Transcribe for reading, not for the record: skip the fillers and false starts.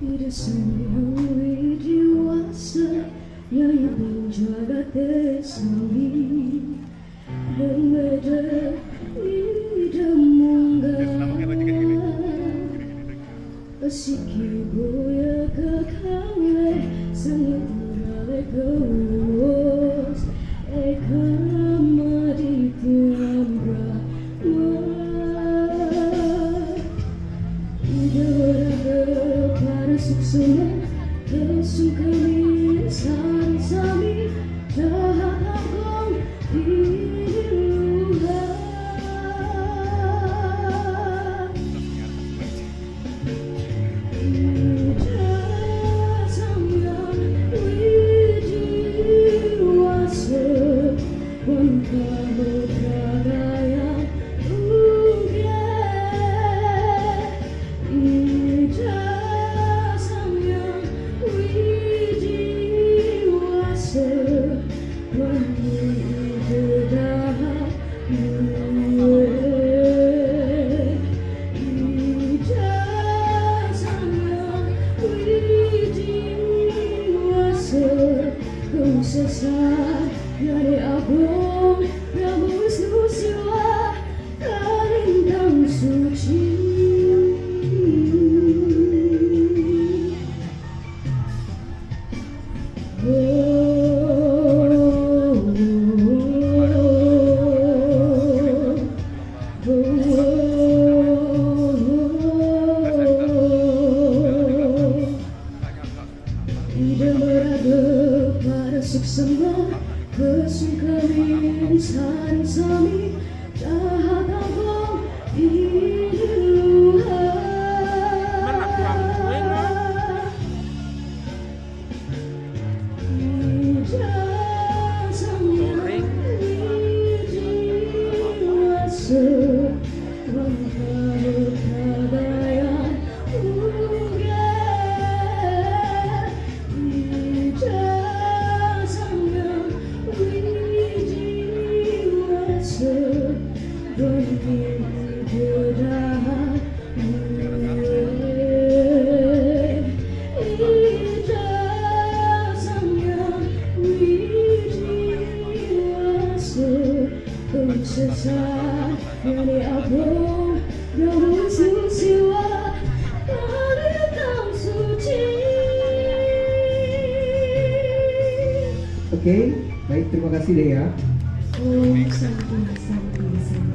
Tidak sendiri dewasa yang menjaga tersami dan beda tidak munggah asiki boya kakale sangat murale kawas ekama di tiambra suksema kesukami sami dahakom diluha ida samyang widi wase wanta beragaya sesat dari abang Ramus nusiwa kalintang suci tidak berada pada suksema kesukami sami jahat abang diluha tidak sampai diwasa wangkal kadaya sesat dari abang Ramus nusiwa kalintang suci. Oke, baik, terima kasih Dea. Om Santi Santi Santi.